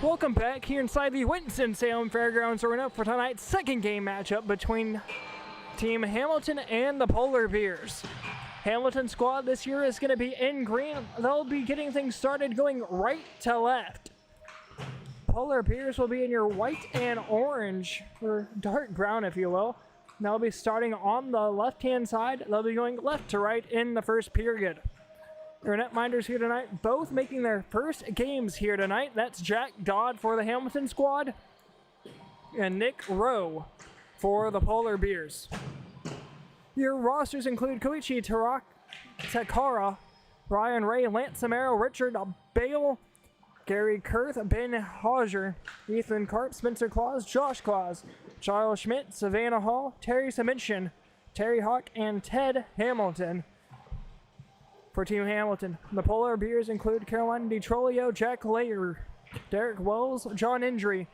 Welcome back here inside the Winston-Salem Fairgrounds Arena for tonight's second game matchup between Team Hamilton and the Polar Bears. Hamilton squad this year is going to be in green. They'll be getting things started going right to left. Polar Bears will be in your white and orange, or dark brown if you will. They'll be starting on the left-hand side. They'll be going left to right in the first period. Their netminders here tonight, both making their first games here tonight. That's Jack Dodd for the Hamilton squad and Nick Rowe for the Polar Bears. Your rosters include Koichi Takara, Ryan Ray, Lance Samaro, Richard Bale, Gary Kurth, Ben Hauser, Ethan Karp, Spencer Claus, Josh Claus, Charles Schmidt, Savannah Hall, Terry Saminshin, Terry Hawk, and Ted Hamilton. For Team Hamilton, the Polar Bears include Caroline DiTrolio, Jack Layer, Derek Wells, John Indry,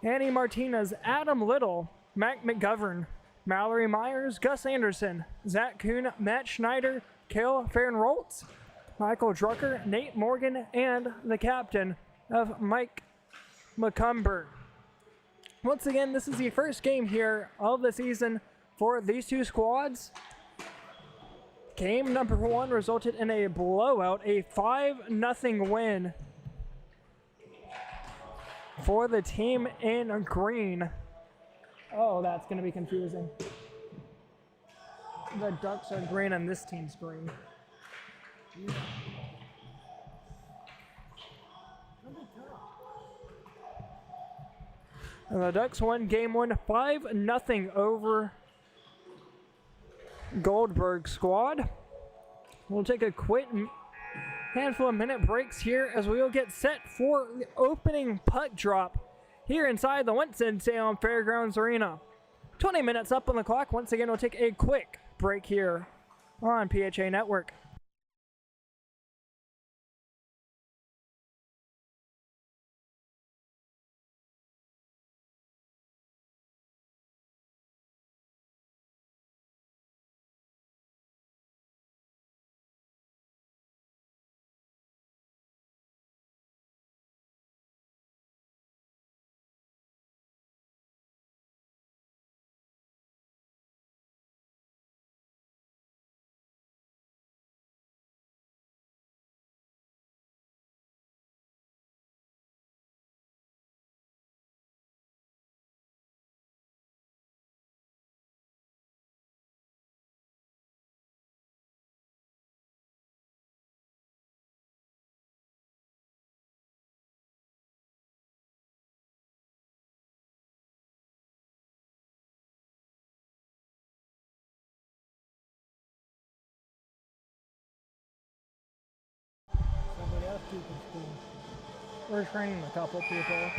Annie Martinez, Adam Little, Mac McGovern, Mallory Myers, Gus Anderson, Zach Kuhn, Matt Schneider, Kale Fernroltz, Michael Drucker, Nate Morgan, and the captain of Mike McCumber. Once again, this is the first game here of the season for these two squads. Game number one resulted in a blowout, a 5-0 win for the team in green. Oh, that's going to be confusing. The Ducks are green and this team's green. Yeah. And the Ducks won game one 5-0 over Goldberg squad. We'll take a quick handful of minute breaks here as we will get set for the opening puck drop here inside the Winston-Salem Fairgrounds Arena. 20 minutes up on the clock. Once again, we'll take a quick break here on PHA Network. We're training a couple people.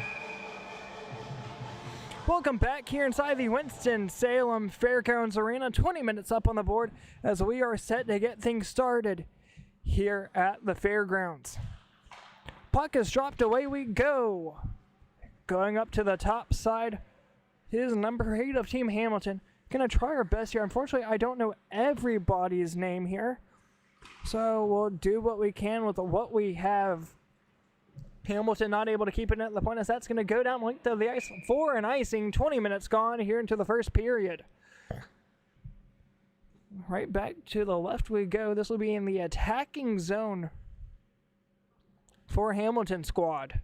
Welcome back here inside the Winston-Salem Fairgrounds Arena. 20 minutes up on the board as we are set to get things started here at the fairgrounds. Puck is dropped, away we go. Going up to the top side is number 8 of Team Hamilton. Gonna try our best here. Unfortunately, I don't know everybody's name here, so we'll do what we can with what we have. Hamilton not able to keep it at the point as that's going to go down length of the ice for an icing. 20 minutes gone here into the first period. Right back to the left we go. This will be in the attacking zone for Hamilton squad.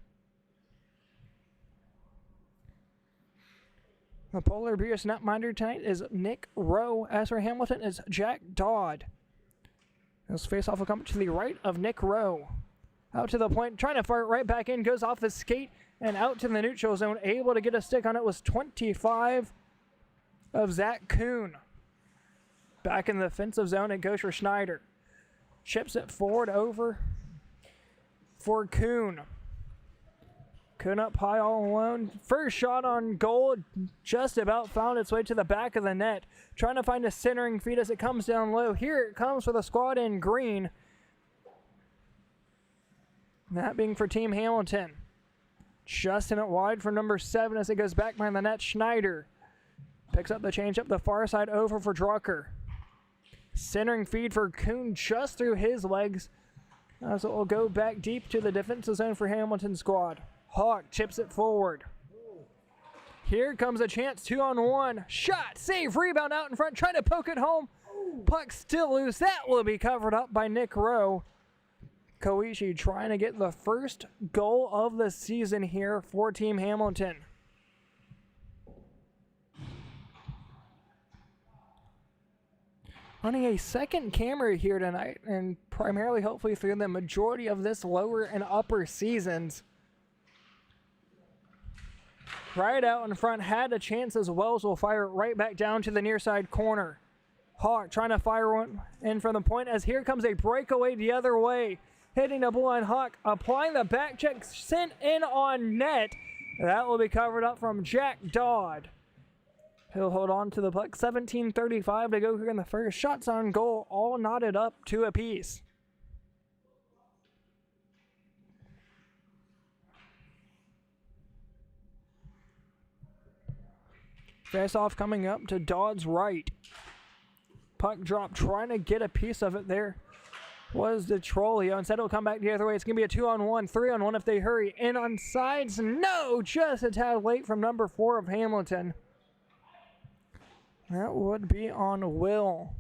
The Polar Bears netminder tonight is Nick Rowe. As for Hamilton is Jack Dodd. This face-off will come to the right of Nick Rowe. Out to the point, trying to fire it right back in, goes off his skate and out to the neutral zone. Able to get a stick on it was 25 of Zach Kuhn. Back in the defensive zone, it goes for Schneider. Chips it forward over for Kuhn. Kuhn up high all alone. First shot on goal, just about found its way to the back of the net. Trying to find a centering feed as it comes down low. Here it comes for the squad in green. That being for Team Hamilton. Just in it wide for number 7 as it goes back behind the net. Schneider picks up the change up the far side over for Drucker. Centering feed for Kuhn just through his legs. So it will go back deep to the defensive zone for Hamilton squad. Hawk chips it forward. Here comes a chance, 2-on-1. Shot, save, rebound out in front, trying to poke it home. Puck still loose. That will be covered up by Nick Rowe. Koichi trying to get the first goal of the season here for Team Hamilton. Running a second camera here tonight, and primarily hopefully through the majority of this lower and upper seasons. Right out in front, had a chance as Wells will fire it right back down to the near side corner. Hawk trying to fire one in from the point as here comes a breakaway the other way. Hitting the blue line, Hawk applying the back check, sent in on net. That will be covered up from Jack Dodd. He'll hold on to the puck. 17:35 to go here in the first. Shots on goal, all knotted up 2 apiece. Face-off coming up to Dodd's right. Puck drop, trying to get a piece of it there was Detrolio. Instead, it'll come back the other way. It's going to be a 2-on-1, 3-on-1 if they hurry. In on sides, no, just a tad late from number 4 of Hamilton. That would be on Will.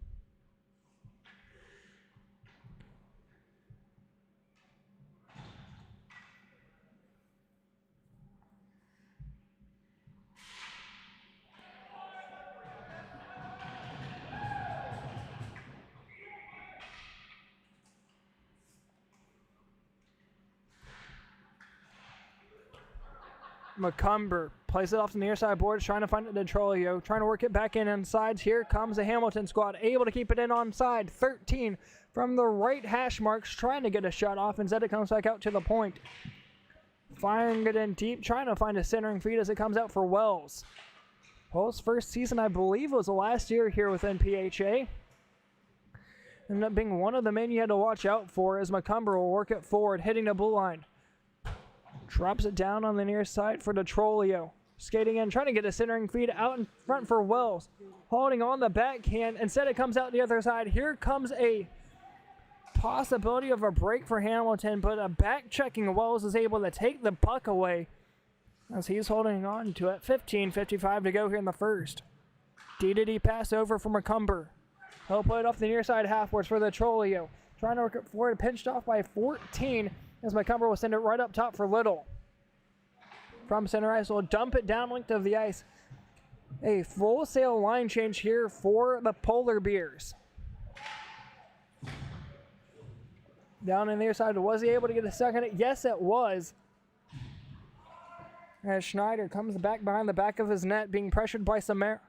McCumber plays it off the near side boards, trying to find it to Detrolio, trying to work it back in on sides. Here comes the Hamilton squad, able to keep it in on side. 13 from the right hash marks, trying to get a shot off. Instead, it comes back out to the point. Firing it in deep, trying to find a centering feed as it comes out for Wells. Wells' first season, I believe, was last year here with NPHA. Ended up being one of the men you had to watch out for as McCumber will work it forward, hitting the blue line. Drops it down on the near side for Detrolio. Skating in, trying to get a centering feed out in front for Wells. Holding on the backhand. Instead, it comes out the other side. Here comes a possibility of a break for Hamilton, but a back-checking Wells is able to take the puck away as he's holding on to it. 15:55 to go here in the first. D-to-D pass over for McCumber. He'll put it off the near side halfwards for Detrolio. Trying to work it forward, pinched off by 14. As McCumber will send it right up top for Little. From center ice, will dump it down length of the ice. A full sail line change here for the Polar Bears. Down in the near side, was he able to get a second? Yes, it was. As Schneider comes back behind the back of his net, being pressured by Samaro.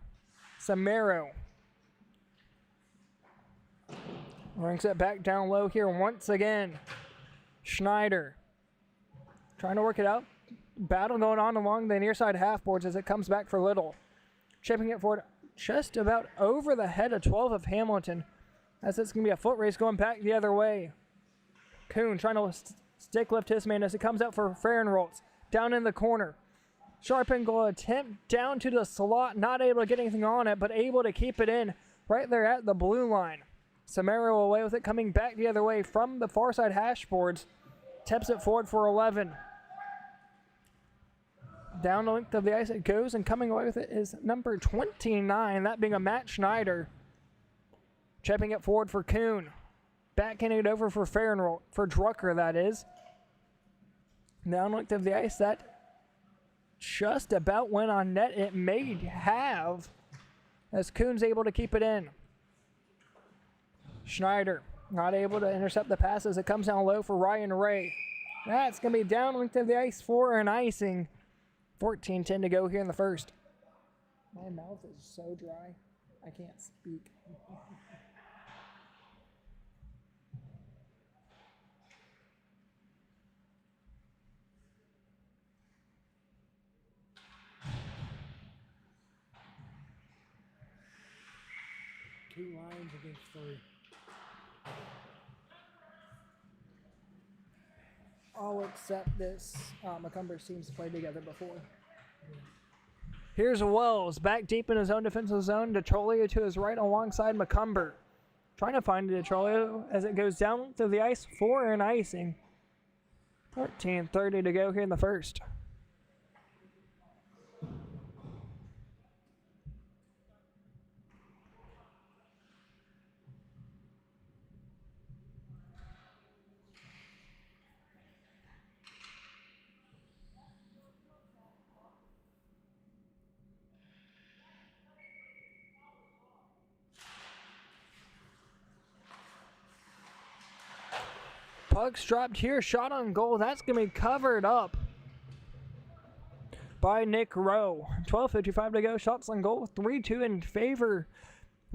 Ranks it back down low here once again. Schneider trying to work it out. Battle going on along the near side half boards as it comes back for Little. Chipping it forward just about over the head of 12 of Hamilton as it's going to be a foot race going back the other way. Kuhn trying to stick lift his man as it comes out for Fahrenholtz. Down in the corner. Sharp angle attempt down to the slot. Not able to get anything on it, but able to keep it in right there at the blue line. Samaro away with it, coming back the other way from the far side hash boards. Tips it forward for 11. Down the length of the ice it goes, and coming away with it is number 29, that being a Matt Schneider. Chipping it forward for Kuhn. Backhanding it over for Fahrenroth, for Drucker, that is. Down the length of the ice, that just about went on net. It may have, as Kuhn's able to keep it in. Schneider not able to intercept the pass as it comes down low for Ryan Ray. That's going to be down length of the ice for an icing. 14-10 to go here in the first. My mouth is so dry, I can't speak. Two lines against 3. I'll accept this. McCumber teams played together before. Here's Wells back deep in his own defensive zone. Detrolio to his right alongside McCumber. Trying to find Detrolio as it goes down to the ice for an icing. 13:30 to go here in the first. Puck's dropped here. Shot on goal. That's going to be covered up by Nick Rowe. 12:55 to go. Shots on goal. 3-2 in favor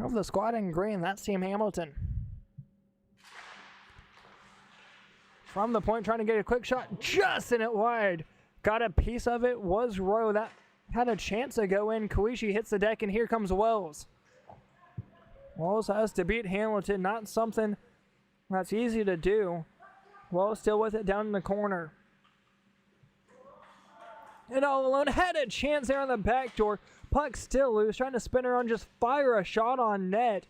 of the squad in green. That's Team Hamilton. From the point, trying to get a quick shot. Just in it wide. Got a piece of it. Was Rowe. That had a chance to go in. Koishi hits the deck, and here comes Wells. Wells has to beat Hamilton. Not something that's easy to do. Wells still with it down in the corner. And all alone, had a chance there on the back door. Puck still loose, trying to spin around, just fire a shot on net.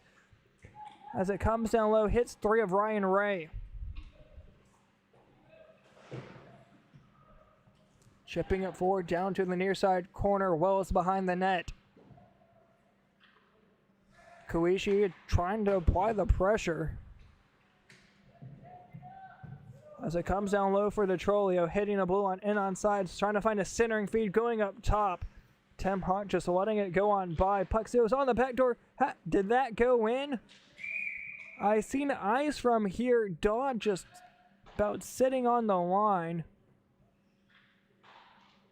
As it comes down low, hits 3 of Ryan Ray. Chipping it forward down to the near side corner. Wells behind the net. Koishi trying to apply the pressure. As it comes down low for the Trolio, hitting a blue line in on sides, trying to find a centering feed going up top. Tim Hawk just letting it go on by. Puck goes on the back door. Did that go in? I seen eyes from here. Dodd just about sitting on the line.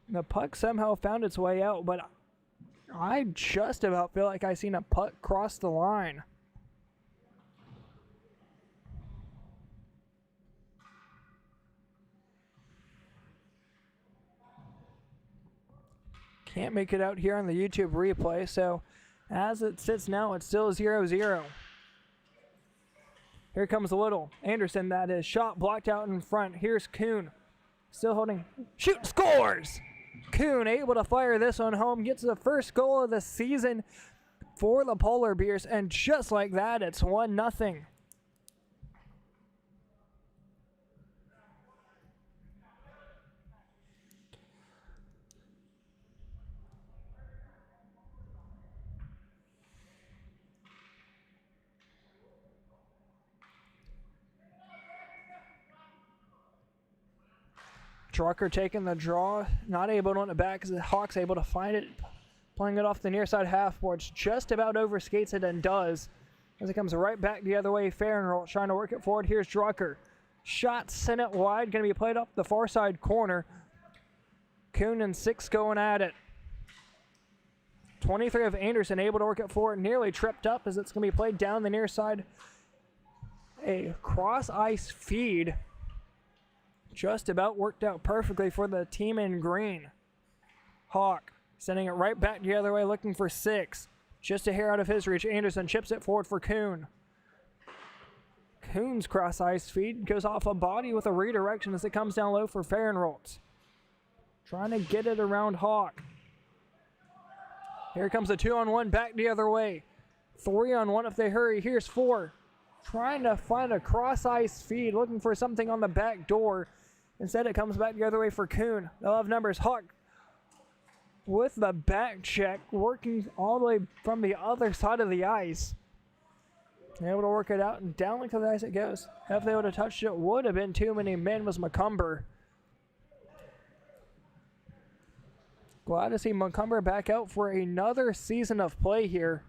The puck somehow found its way out, but I just about feel like I seen a puck cross the line. Can't make it out here on the YouTube replay, so as it sits now, it's still 0-0. Here comes Little. Anderson, that is. Shot blocked out in front. Here's Kuhn. Still holding. Shoot, scores! Kuhn able to fire this one home. Gets the first goal of the season for the Polar Bears, and just like that, it's 1-0. Drucker taking the draw, not able to win it back as the Hawks able to find it, playing it off the near side half boards, just about overskates it and does, as it comes right back the other way. Fairgrounds trying to work it forward. Here's Drucker. Shot sent it wide, going to be played up the far side corner. Kuhn and 6 going at it. 23 of Anderson able to work it forward, nearly tripped up as it's going to be played down the near side. A cross ice feed. Just about worked out perfectly for the team in green. Hawk sending it right back the other way, looking for 6. Just a hair out of his reach. Anderson chips it forward for Kuhn. Kuhn's cross ice feed goes off a body with a redirection as it comes down low for Fairgrounds. Trying to get it around Hawk. Here comes a 2-on-1 back the other way. 3-on-1 if they hurry. Here's 4. Trying to find a cross ice feed, looking for something on the back door. Instead, it comes back the other way for Kuhn. They'll have numbers. Hawk with the back check, working all the way from the other side of the ice. Able to work it out, and down like to the ice it goes. If they would have touched it, would have been too many men, was McCumber. Glad to see McCumber back out for another season of play here.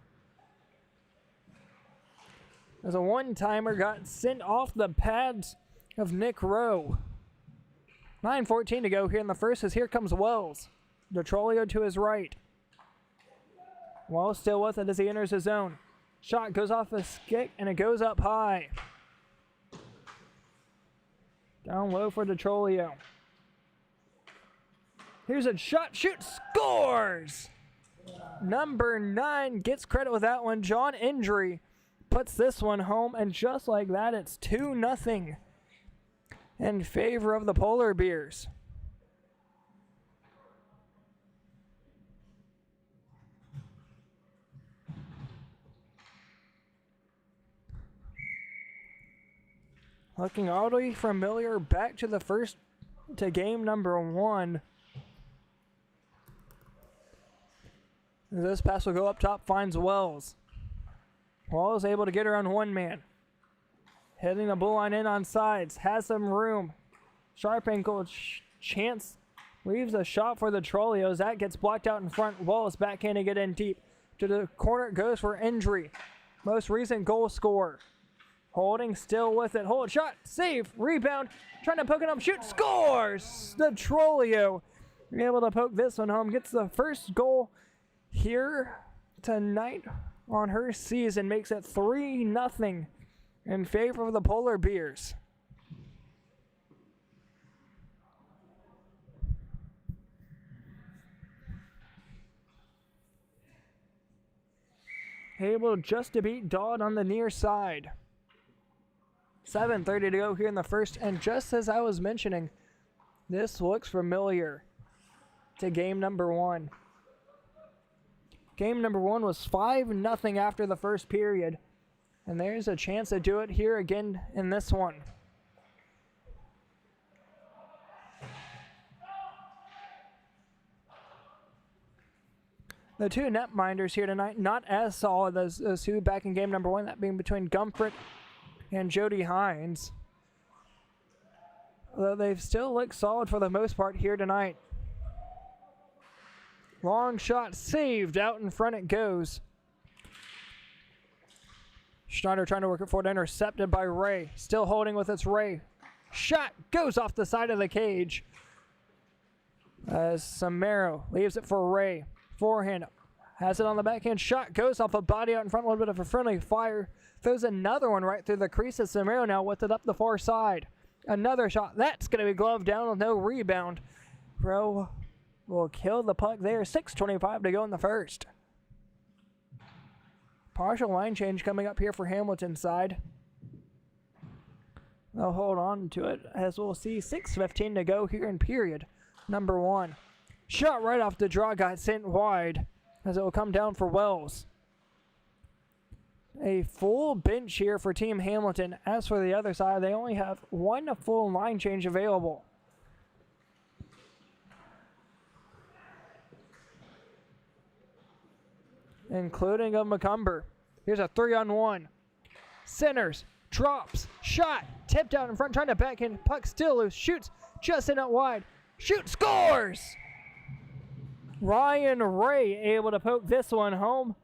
As a one-timer got sent off the pads of Nick Rowe. 9:14 to go here in the first as here comes Wells. Detrolio to his right. Wells still with it as he enters his zone. Shot goes off a stick and it goes up high. Down low for Detrolio. Here's a shot, shoot, scores! Number 9 gets credit with that one. John Indry puts this one home, and just like that, it's 2-0 in favor of the Polar Bears. Looking oddly familiar, back to the first, to game number 1. This pass will go up top, finds Wells. Wells able to get around one man. Hitting the blue line in on sides. Has some room. Sharp ankle chance. Leaves a shot for the Trollios. That gets blocked out in front. Wells backhanding it in deep. To the corner it goes for Indry. Most recent goal scorer. Holding still with it. Hold shot. Save. Rebound. Trying to poke it up. Shoot. Scores! The Trolio able to poke this one home. Gets the first goal here tonight on her season. Makes it 3-0 in favor of the Polar Bears. Able just to beat Dodd on the near side. 7:30 to go here in the first, and just as I was mentioning, this looks familiar to game number 1. Game number 1 was 5-0 after the first period, and there's a chance to do it here again in this one. The two netminders here tonight, not as solid as those two back in game number 1, that being between Gumfrick and Jody Hines. Although they've still looked solid for the most part here tonight. Long shot saved, out in front it goes. Schneider trying to work it forward, intercepted by Ray. Still holding with its Ray. Shot goes off the side of the cage. As Samaro leaves it for Ray. Forehand, has it on the backhand. Shot goes off a body out in front. A little bit of a friendly fire. Throws another one right through the crease. As Samaro now with it up the far side. Another shot. That's going to be gloved down with no rebound. Rowe will kill the puck there. 6:25 to go in the first. Partial line change coming up here for Hamilton's side. They'll hold on to it as we'll see 6:15 to go here in period number 1. Shot right off the draw, got sent wide as it will come down for Wells. A full bench here for Team Hamilton. As for the other side, they only have one full line change available. Including a McCumber. Here's a 3-on-1. Centers, drops, shot, tipped out in front, trying to backhand. Puck still loose, shoots, just in out wide. Shoot, scores! Ryan Ray able to poke this one home.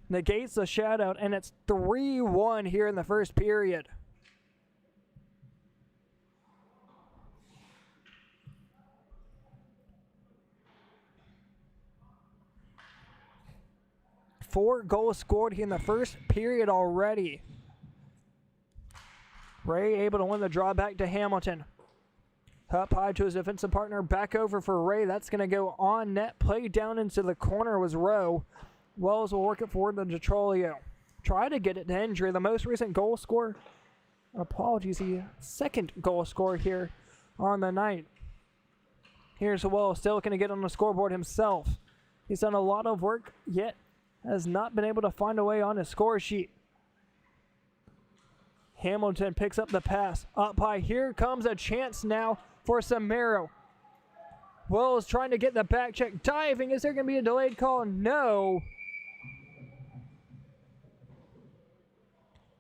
Negates the shutout, and it's 3-1 here in the first period. Four goals scored here in the first period already. Ray able to win the draw back to Hamilton. Up high to his defensive partner, back over for Ray. That's going to go on net. Played down into the corner was Rowe. Wells will work it forward to Detrolio. Try to get it to Hendry, the most recent goal scorer. Apologies, the second goal scorer here on the night. Here's Wells, still going to get on the scoreboard himself. He's done a lot of work, yet has not been able to find a way on his score sheet. Hamilton picks up the pass. Up high, here comes a chance now for Samaro. Wells trying to get the back check. Diving, is there going to be a delayed call? No.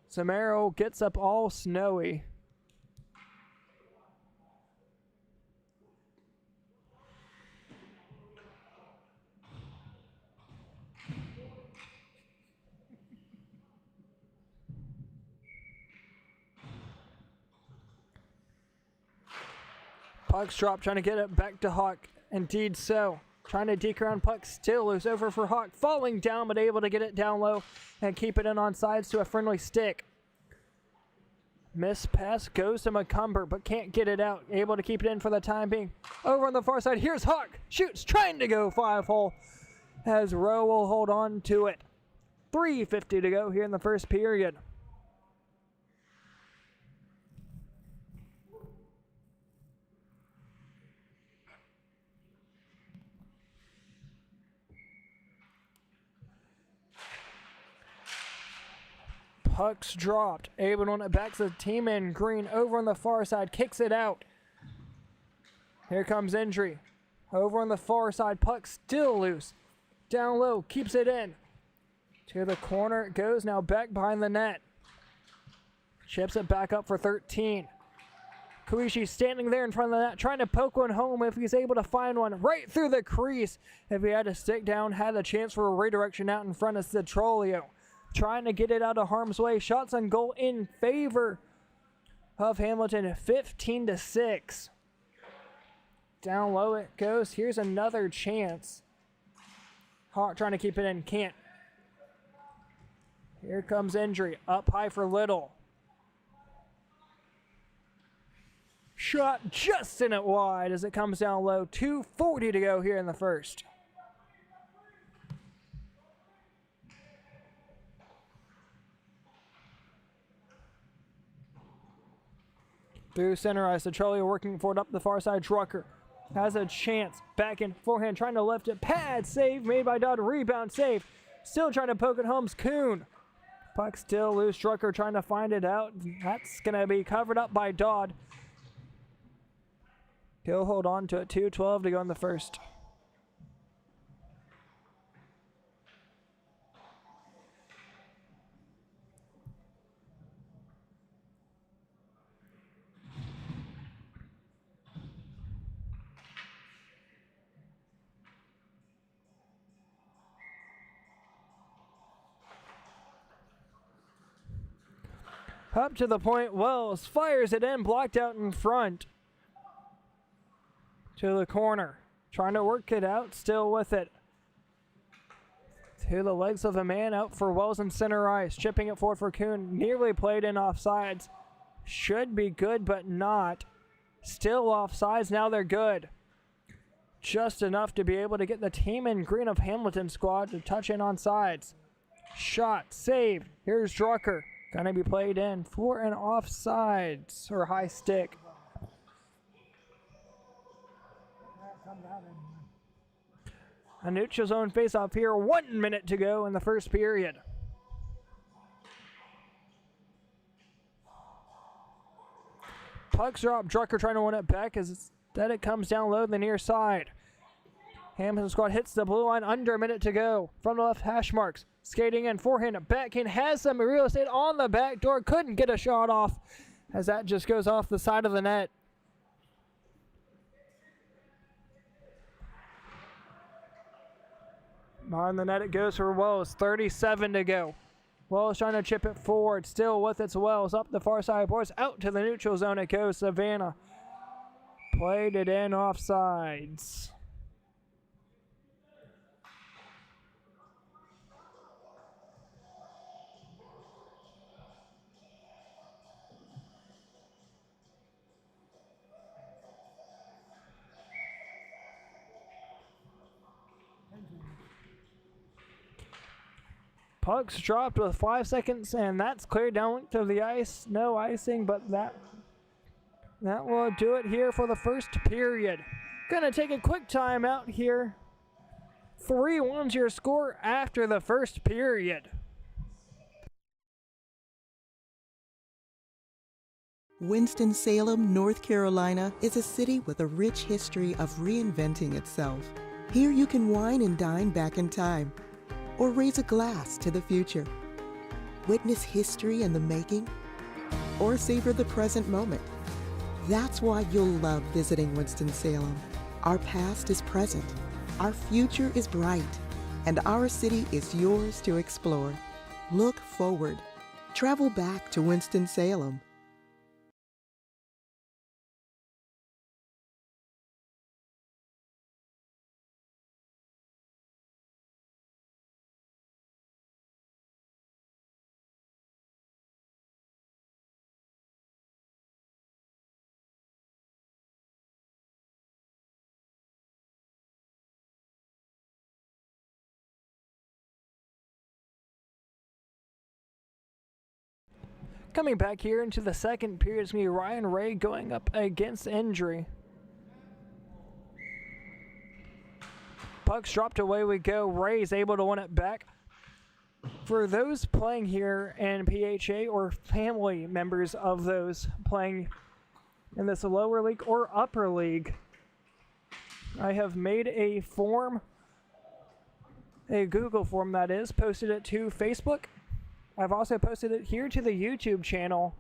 Samaro gets up all snowy. Puck's drop, trying to get it back to Hawk. Indeed so. Trying to deke around, puck still loose over for Hawk. Falling down, but able to get it down low and keep it in on sides to a friendly stick. Missed pass goes to McCumber, but can't get it out. Able to keep it in for the time being. Over on the far side, here's Hawk. Shoots, trying to go 5-hole as Rowe will hold on to it. 3:50 to go here in the first period. Puck's dropped. Able to win it back to the team in green. Over on the far side. Kicks it out. Here comes Injury. Over on the far side. Puck still loose. Down low. Keeps it in. To the corner it goes. Now back behind the net. Chips it back up for 13. Koishi standing there in front of the net. Trying to poke one home if he's able to find one. Right through the crease. If he had to stick down. Had a chance for a redirection out in front of Citrolio. trying to get it out of harm's way. Shots on goal in favor of Hamilton, 15-6. Down low it goes. Here's another chance. Hawk trying to keep it in, can't. Here comes injury, up high for Little. Shot just in it wide as it comes down low. 2:40 to go here in the first. Through center ice, the Charlie working for it up the far side. Drucker has a chance. Back in forehand, trying to lift it. Pad save made by Dodd. Rebound save. Still trying to poke it home. Kuhn. Puck still loose. Drucker trying to find it out. That's going to be covered up by Dodd. He'll hold on to it. 2:12 to go in the first. Up to the point, Wells fires it in, blocked out in front. To the corner, trying to work it out, still with it. To the legs of a man, out for Wells in center ice, chipping it forward for Kuhn, nearly played in offsides. Should be good, but not. Still offsides, now they're good. Just enough to be able to get the team in green of Hamilton squad to touch in on sides. Shot, saved, here's Drucker. Gonna be played in for an offsides or high stick. A neutral zone face-off here. 1 minute to go in the first period. Puck's drop. Drucker trying to win it back as instead it comes down low the near side. Hamilton squad hits the blue line under a minute to go. From the left hash marks. Skating in, forehand, backhand, has some real estate on the back door. Couldn't get a shot off as that just goes off the side of the net. On the net it goes for Wells. 37 to go. Wells trying to chip it forward. Still with its Wells up the far side boards. Out to the neutral zone it goes. Savannah played it in offsides. Puck's dropped with 5 seconds, and that's cleared down to the ice. No icing, but that will do it here for the first period. Gonna take a quick timeout here. 3-1's your score after the first period. Winston-Salem, North Carolina is a city with a rich history of reinventing itself. Here you can wine and dine back in time, or raise a glass to the future. Witness history in the making, or savor the present moment. That's why you'll love visiting Winston-Salem. Our past is present, our future is bright, and our city is yours to explore. Look forward. Travel back to Winston-Salem. Coming back here into the second period, it's going to be Ryan Ray going up against injury. Puck's dropped, away we go. Ray's able to win it back. For those playing here in PHA or family members of those playing in this lower league or upper league, I have made a form, a Google form that is, posted it to Facebook. I've also posted it here to the YouTube channel.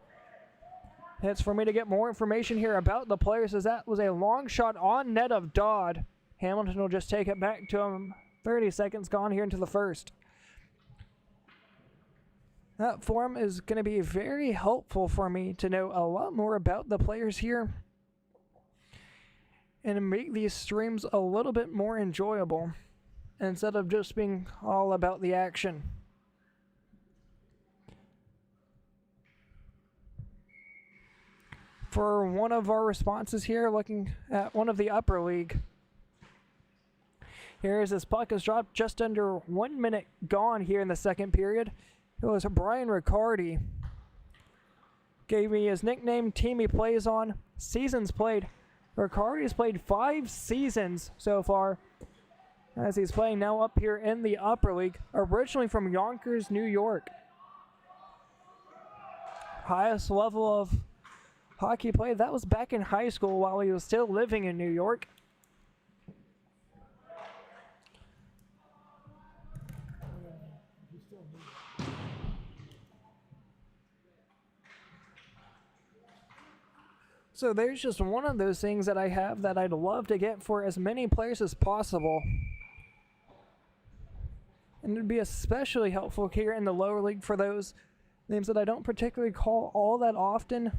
It's for me to get more information here about the players, as that was a long shot on net of Dodd. Hamilton will just take it back to him. 30 seconds gone here into the first. That forum is going to be very helpful for me to know a lot more about the players here and make these streams a little bit more enjoyable instead of just being all about the action. For one of our responses here, looking at one of the upper league. Here's this puck is dropped just under 1 minute gone here in the second period. It was Brian Riccardi. Gave me his nickname, team he plays on, seasons played. Riccardi's played 5 seasons so far as he's playing now up here in the upper league, originally from Yonkers, New York. Highest level of hockey played, that was back in high school while he was still living in New York. So there's just one of those things that I have that I'd love to get for as many players as possible. And it'd be especially helpful here in the lower league for those names that I don't particularly call all that often.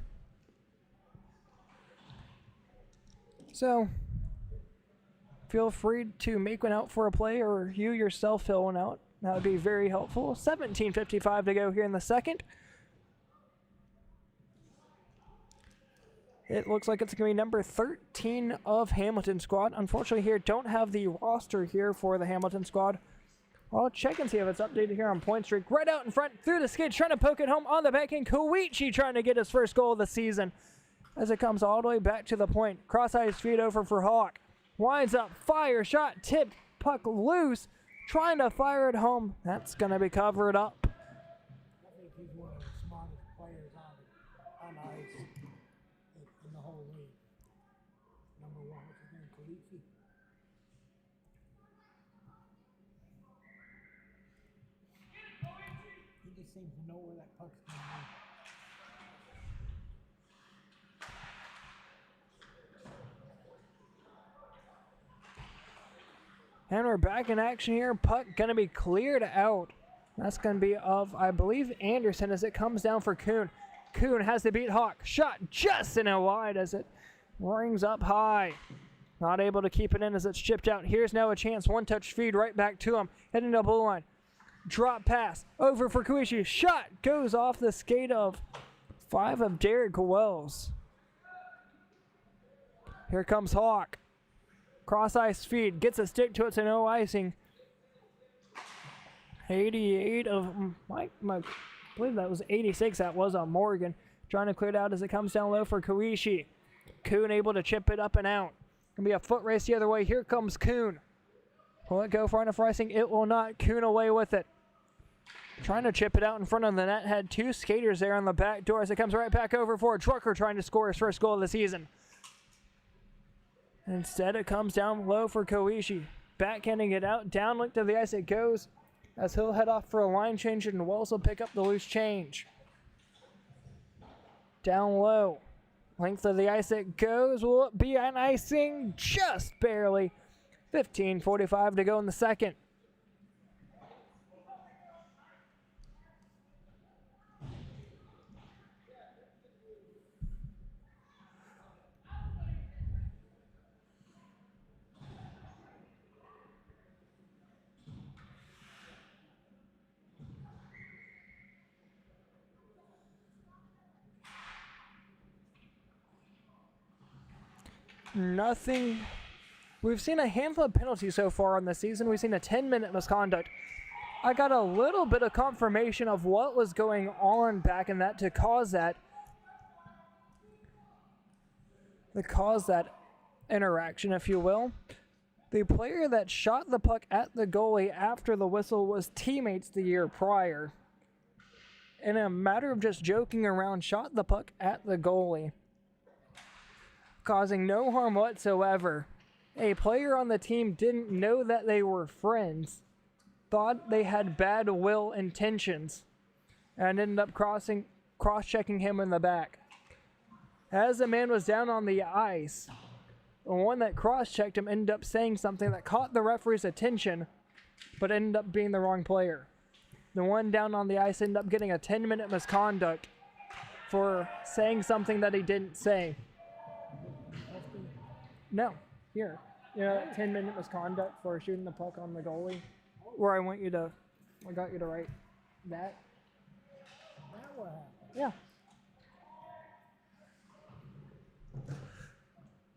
So feel free to make one out for a play, or you yourself fill one out. That would be very helpful. 17:55 to go here in the second. It looks like it's going to be number 13 of Hamilton squad. Unfortunately here, don't have the roster here for the Hamilton squad. I'll check and see if it's updated here on Point Streak. Right out in front, through the skids, trying to poke it home on the backhand. Koichi trying to get his first goal of the season as it comes all the way back to the point. Cross-ice feed over for Hawk. Winds up, fire, shot, tipped, puck loose. Trying to fire it home. That's going to be covered up. I think he's one of the smartest players on ice in the whole league. Number 1, what's his name? Khaleesi? He just seems to know where that puck's going to be. And we're back in action here. Puck going to be cleared out. That's going to be of, I believe, Anderson as it comes down for Kuhn. Kuhn has to beat Hawk. Shot just in and wide as it rings up high. Not able to keep it in as it's chipped out. Here's now a chance. One-touch feed right back to him. Heading to the blue line. Drop pass. Over for Koichi. Shot goes off the skate of 5 of Derek Wells. Here comes Hawk. Cross-ice feed, gets a stick to it, so no icing. 88 of Mike, I believe that was 86, that was on Morgan. Trying to clear it out as it comes down low for Koichi. Kuhn able to chip it up and out. Gonna be a foot race the other way. Here comes Kuhn. Will it go far enough for icing? It will not. Kuhn away with it. Trying to chip it out in front of the net. Had 2 skaters there on the back door as it comes right back over for Drucker, trying to score his first goal of the season. Instead, it comes down low for Koichi. Backhanding it out. Downlink to the ice it goes as he'll head off for a line change, and Wells will pick up the loose change. Down low. Length of the ice it goes. Will it be an icing? Just barely. 15:45 to go in the second. Nothing. We've seen a handful of penalties so far in the season. We've seen a 10-minute misconduct. I got a little bit of confirmation of what was going on back in that to cause that interaction, if you will. The player that shot the puck at the goalie after the whistle was teammates the year prior. In a matter of just joking around, shot the puck at the goalie, causing no harm whatsoever. A player on the team didn't know that they were friends, thought they had bad will intentions, and ended up cross-checking him in the back. As the man was down on the ice, the one that cross-checked him ended up saying something that caught the referee's attention, but ended up being the wrong player. The one down on the ice ended up getting a 10-minute misconduct for saying something that he didn't say. No, here. You know, 10-minute misconduct for shooting the puck on the goalie. Where I got you to write that. That what happened? Yeah.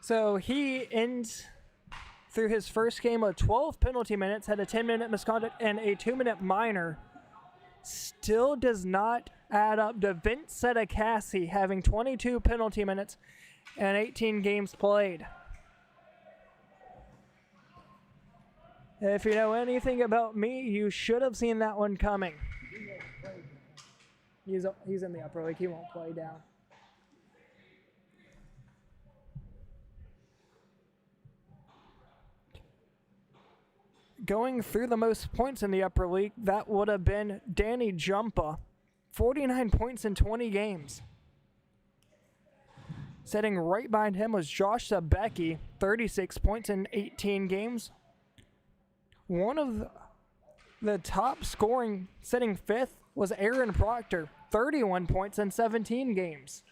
So he ends through his first game of 12 penalty minutes, had a 10-minute misconduct and a 2-minute minor. Still does not add up to Vince Sedekassi having 22 penalty minutes and 18 games played. If you know anything about me, you should have seen that one coming. He's in the upper league. He won't play down. Going through the most points in the upper league, that would have been Danny Jumpa, 49 points in 20 games. Sitting right behind him was Josh Zabecki, 36 points in 18 games. One of the top scoring, sitting fifth, was Aaron Proctor, 31 points in 17 games.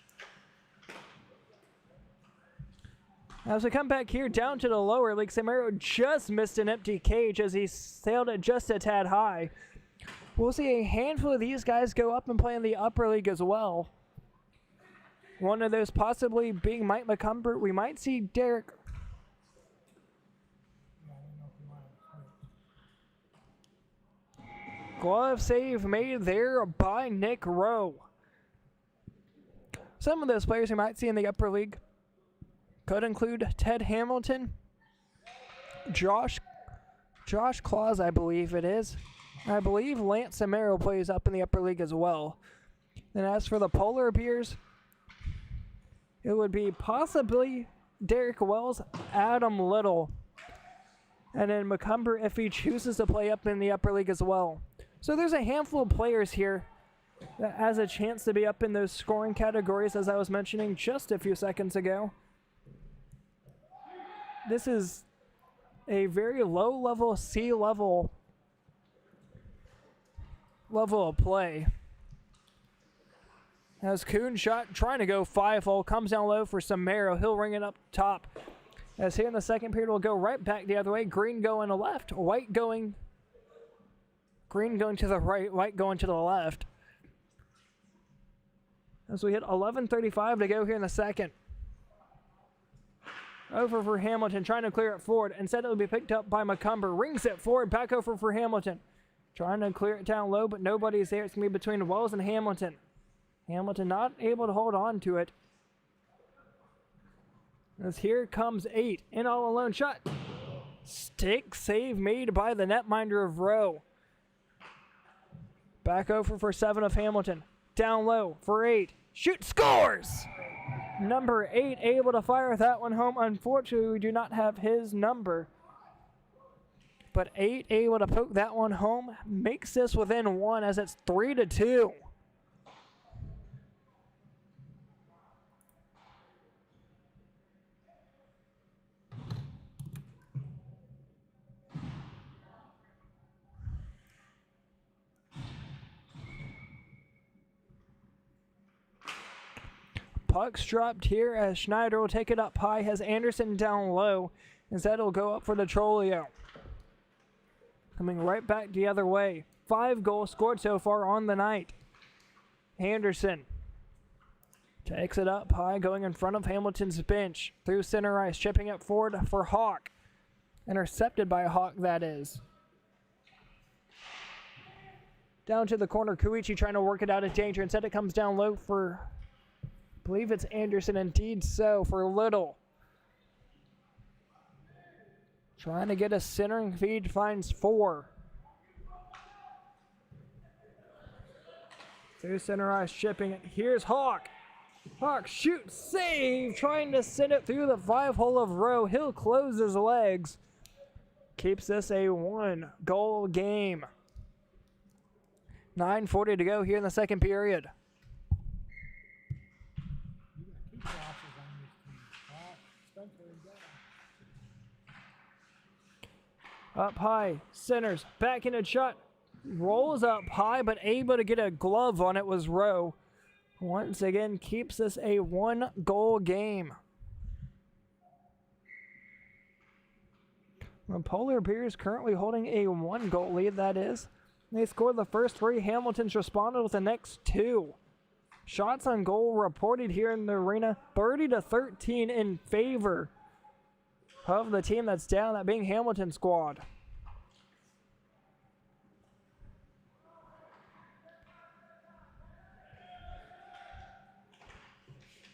As we come back here down to the lower league, Samaro just missed an empty cage as he sailed it just a tad high. We'll see a handful of these guys go up and play in the upper league as well. One of those possibly being Mike McCumber. We might see Derek. Glove save made there by Nick Rowe. Some of those players we might see in the upper league could include Ted Hamilton, Josh Claus, I believe it is. I believe Lance Samaro plays up in the upper league as well. And as for the Polar Bears, it would be possibly Derek Wells, Adam Little, and then McCumber if he chooses to play up in the upper league as well. So there's a handful of players here that has a chance to be up in those scoring categories, as I was mentioning just a few seconds ago. This is a very low-level, C-level level of play. As Kuhn shot, trying to go 5-hole, comes down low for Samaro. He'll ring it up top. As here in the second period, we'll go right back the other way. Green going to left, Green going to the right, White going to the left. As we hit 11:35 to go here in the second. Over for Hamilton, trying to clear it forward. Instead, it will be picked up by McCumber. Rings it forward, back over for Hamilton. Trying to clear it down low, but nobody's there. It's going to be between Wells and Hamilton. Hamilton not able to hold on to it. As here comes 8. In all alone shot. Stick save made by the netminder of Rowe. Back over for 7 of Hamilton. Down low for 8. Shoot, scores! Number 8 able to fire that one home. Unfortunately, we do not have his number. But 8 able to poke that one home. Makes this within 1 as it's 3-2. Puck's dropped here as Schneider will take it up high, has Anderson down low. Instead, it'll go up for the Trolio. Coming right back the other way. 5 goals scored so far on the night. Anderson takes it up high, going in front of Hamilton's bench. Through center ice, chipping it forward for Hawk. Intercepted by Hawk, that is. Down to the corner, Koichi trying to work it out of danger. Instead, it comes down low for, I believe it's Anderson, indeed so, for Little. Trying to get a centering feed, finds 4. Through center ice, shipping it. Here's Hawk. Hawk shoots, save, trying to send it through the 5-hole of Rowe. He'll close his legs. Keeps this a 1-goal game. 9:40 to go here in the second period. Up high, centers, back in a shot. rolls up high, but able to get a glove on it was Rowe. Once again, keeps this a 1-goal game. The Polar Bears currently holding a 1-goal lead, that is. They scored the first 3. Hamilton's responded with the next 2. Shots on goal reported here in the arena, 30-13 in favor of the team that's down, that being Hamilton squad.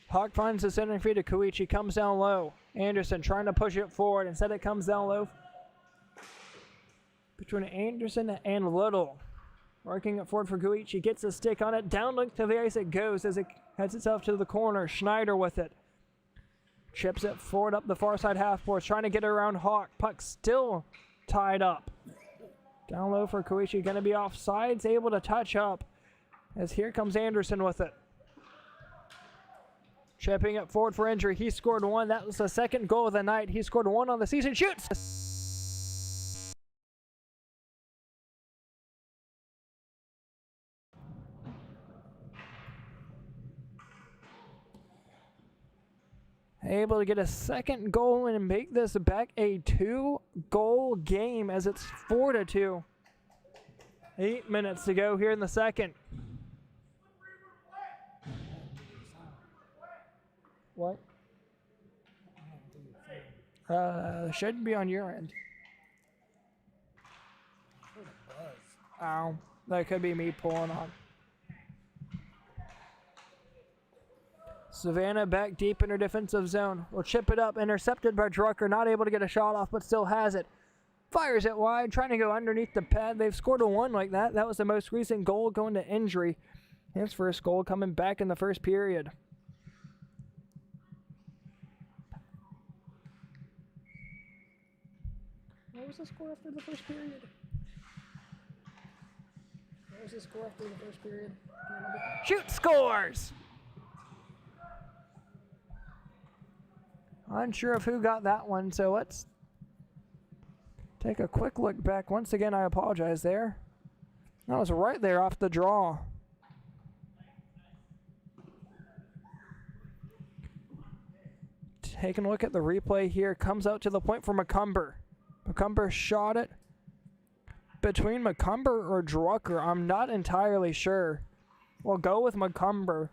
Hawk finds the center feed to Koichi, comes down low. Anderson trying to push it forward. Instead it comes down low between Anderson and Little. Working it forward for Koichi, gets a stick on it. Down link to the ice it goes as it heads itself to the corner. Schneider with it. Chips it forward up the far side half boards, trying to get it around Hawk. Puck still tied up. Down low for Koichi, going to be offsides, able to touch up as here comes Anderson with it. Chipping it forward for injury. He scored 1. That was the second goal of the night. He scored 1 on the season. Shoots! Able to get a second goal and make this back a 2-goal game as it's 4-2. 8 minutes to go here in the second. What? Shouldn't be on your end. Oh, that could be me pulling on. Savannah back deep in her defensive zone. Will chip it up, intercepted by Drucker, not able to get a shot off, but still has it. Fires it wide, trying to go underneath the pad. They've scored a 1 like that. That was the most recent goal going to injury. His first goal coming back in the first period. What was the score after the first period? What was the score after the first period? Shoot, scores! Unsure of who got that one, so let's take a quick look back. Once again, I apologize there. That was right there off the draw. Taking a look at the replay here. Comes out to the point for McCumber. McCumber shot it. Between McCumber or Drucker, I'm not entirely sure. We'll go with McCumber.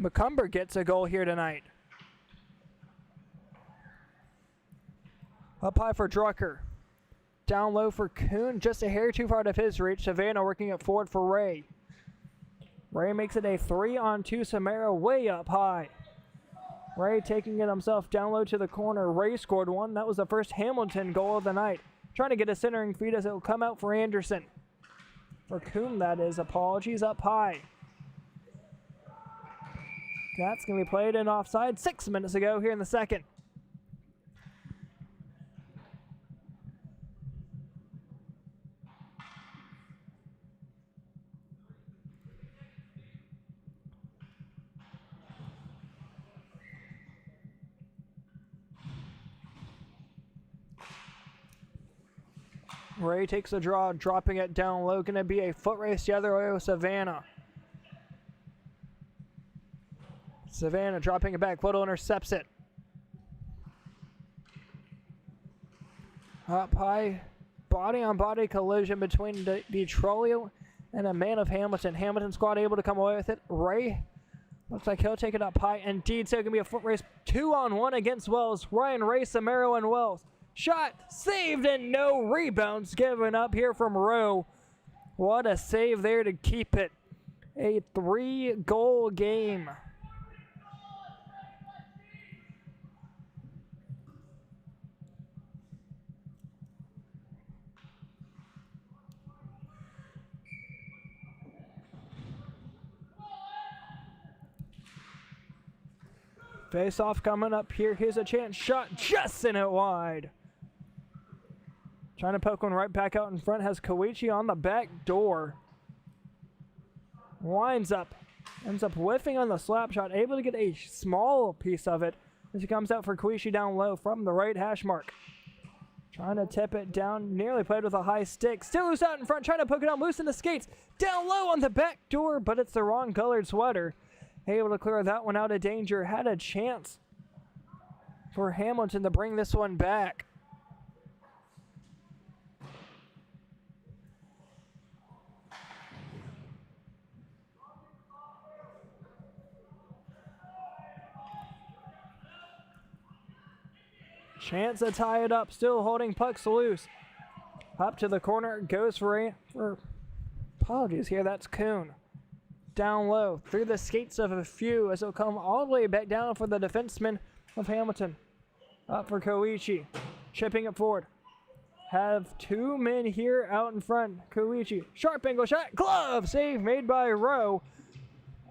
McCumber gets a goal here tonight. Up high for Drucker. Down low for Kuhn, just a hair too far out of his reach. Savannah working it forward for Ray. Ray makes it a 3-on-2. Samara way up high. Ray taking it himself down low to the corner. Ray scored 1. That was the first Hamilton goal of the night. Trying to get a centering feed as it will come out for Anderson. For Kuhn, that is. Apologies, up high. That's going to be played in offside 6 minutes ago here in the second. Ray takes a draw, dropping it down low. Going to be a foot race the other way with Savannah. Savannah dropping it back. Little intercepts it. Up high. Body-on-body collision between Detrolio and a man of Hamilton. Hamilton squad able to come away with it. Ray looks like he'll take it up high. Indeed, so it can be a foot race 2-on-1 against Wells. Ryan, Ray, Samaro, and Wells. Shot saved and no rebounds given up here from Rowe. What a save there to keep it. A 3-goal game. Face off coming up here. Here's a chance. Shot just in it wide. Trying to poke one right back out in front. Has Koichi on the back door. Winds up. Ends up whiffing on the slap shot. Able to get a small piece of it as he comes out for Koichi down low from the right hash mark. Trying to tip it down, nearly played with a high stick. Still loose out in front, trying to poke it on, loose in the skates. Down low on the back door, but it's the wrong colored sweater. Able to clear that one out of danger. Had a chance for Hamilton to bring this one back. Chance to tie it up, still holding pucks loose. Up to the corner, goes for apologies here, that's Kuhn. Down low, through the skates of a few as it'll come all the way back down for the defenseman of Hamilton. Up for Koichi, chipping it forward. Have two men here out in front. Koichi, sharp angle shot, glove save made by Rowe.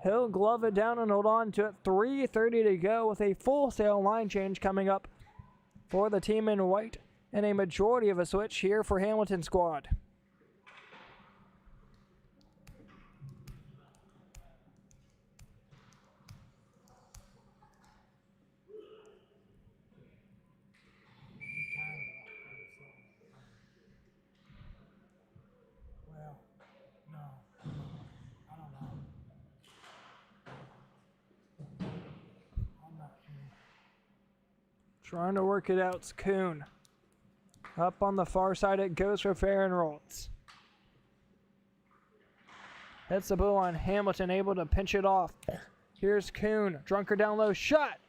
He'll glove it down and hold on to it. 3:30 to go with a full sail line change coming up for the team in white and a majority of a switch here for Hamilton squad. Well, no, I don't know. I'm not sure. Trying to work it out, it's Kuhn. Up on the far side it goes for Fairgrounds. Hits the blue on Hamilton, able to pinch it off. Here's Kuhn, drunker down low, shot.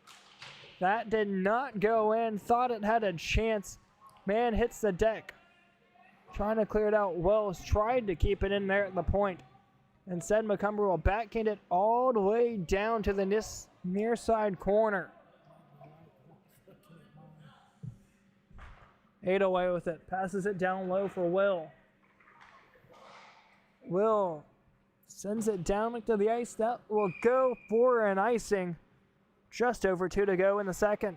That did not go in, thought it had a chance. Man hits the deck. Trying to clear it out. Wells tried to keep it in there at the point. Instead, McCumber will backhand it all the way down to the near side corner. 8 away with it. Passes it down low for Will. Will sends it down to the ice. That will go for an icing. Just over 2 to go in the second.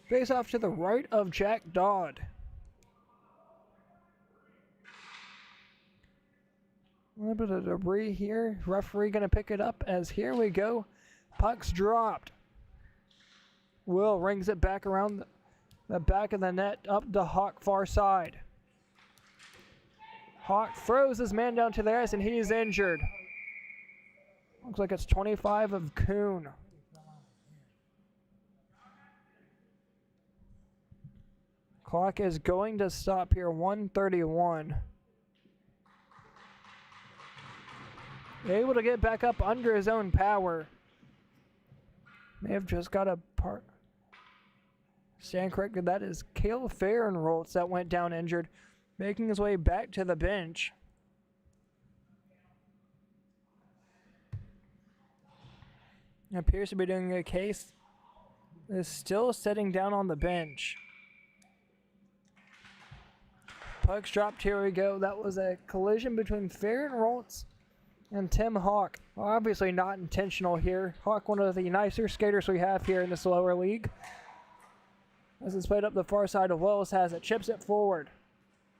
Face off to the right of Jack Dodd. A little bit of debris here. Referee going to pick it up as here we go. Puck's dropped. Will rings it back around the back of the net up to Hawk far side. Hawk throws his man down to the ice and he's injured. Looks like it's 25 of Kuhn. Clock is going to stop here, 1:31. Able to get back up under his own power. May have just got a part. Stand corrected, that is Cale Fahrenholtz that went down injured, making his way back to the bench. Appears to be doing a case. Is still sitting down on the bench. Puck's dropped, here we go. That was a collision between Fahrenholtz and Tim Hawk. Obviously not intentional here. Hawk, one of the nicer skaters we have here in this lower league. As it's played up the far side of Wells has it, chips it forward.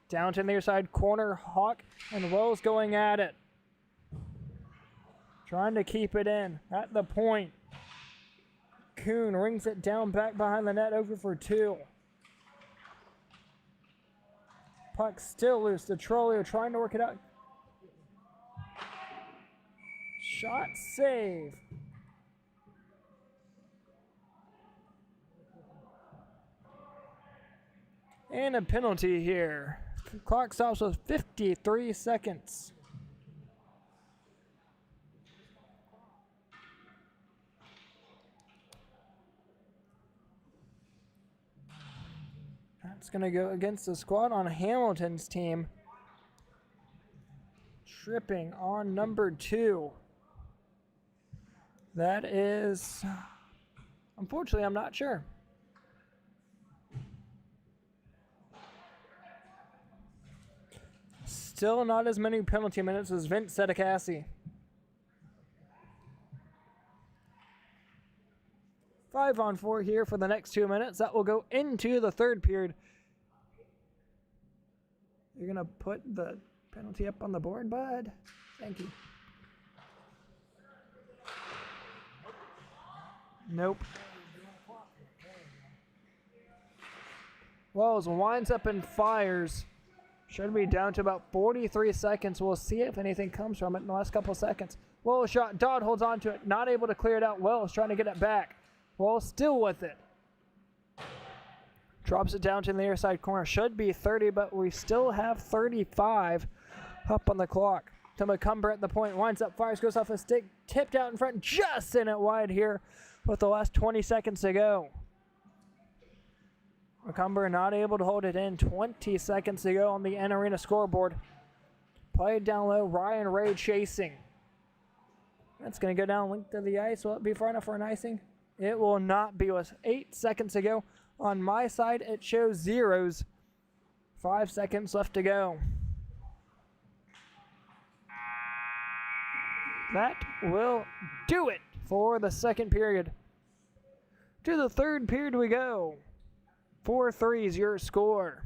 Down to the near side corner, Hawk and Wells going at it. Trying to keep it in at the point. Kuhn rings it down back behind the net over for 2. Puck still loose. Detrolio trying to work it out. Shot save. And a penalty here. Clock stops with 53 seconds. That's going to go against the squad on Hamilton's team. Tripping on number 2. That is, unfortunately, I'm not sure. Still not as many penalty minutes as Vince Sedicassi. 5-on-4 here for the next 2 minutes. That will go into the third period. You're going to put the penalty up on the board, bud? Thank you. Nope. Wells winds up and fires. Should be down to about 43 seconds. We'll see if anything comes from it in the last couple seconds. Wells shot. Dodd holds on to it. Not able to clear it out. Wells trying to get it back. Wells still with it. Drops it down to the near side corner. Should be 30, but we still have 35 up on the clock. To McCumber at the point. Winds up, fires, goes off a stick. Tipped out in front. Just in it wide here with the last 20 seconds to go. McCumber not able to hold it in. 20 seconds to go on the N Arena scoreboard. Played down low. Ryan Ray chasing. That's going to go down length of the ice. Will it be far enough for an icing? It will not be. With 8 seconds to go. On my side, it shows zeros. 5 seconds left to go. That will do it for the second period. To the third period we go. 4-3 is your score.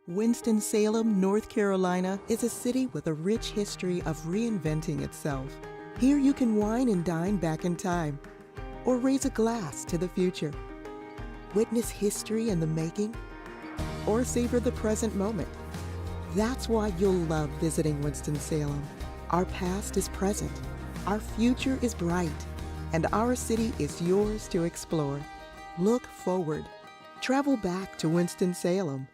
Winston-Salem, North Carolina is a city with a rich history of reinventing itself. Here you can wine and dine back in time, or raise a glass to the future. Witness history in the making, or savor the present moment. That's why you'll love visiting Winston-Salem. Our past is present, our future is bright, and our city is yours to explore. Look forward. Travel back to Winston-Salem.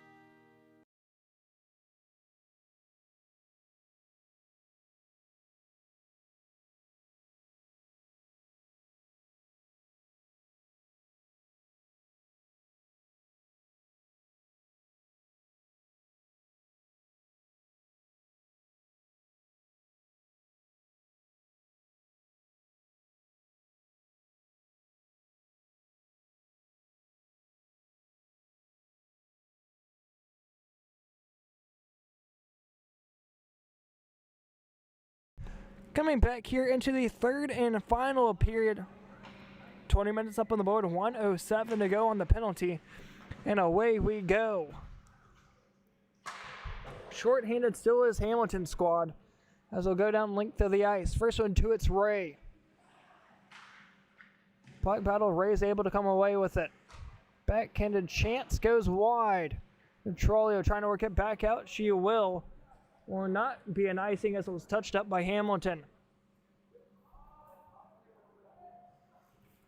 Coming back here into the third and final period. 20 minutes up on the board, 1:07 to go on the penalty, and away we go. Short-handed still is Hamilton squad, as we'll go down length of the ice. First one to it's Ray. Puck battle, Ray's able to come away with it. Backhanded chance goes wide. Trolio trying to work it back out. She will not be an icing as it was touched up by Hamilton.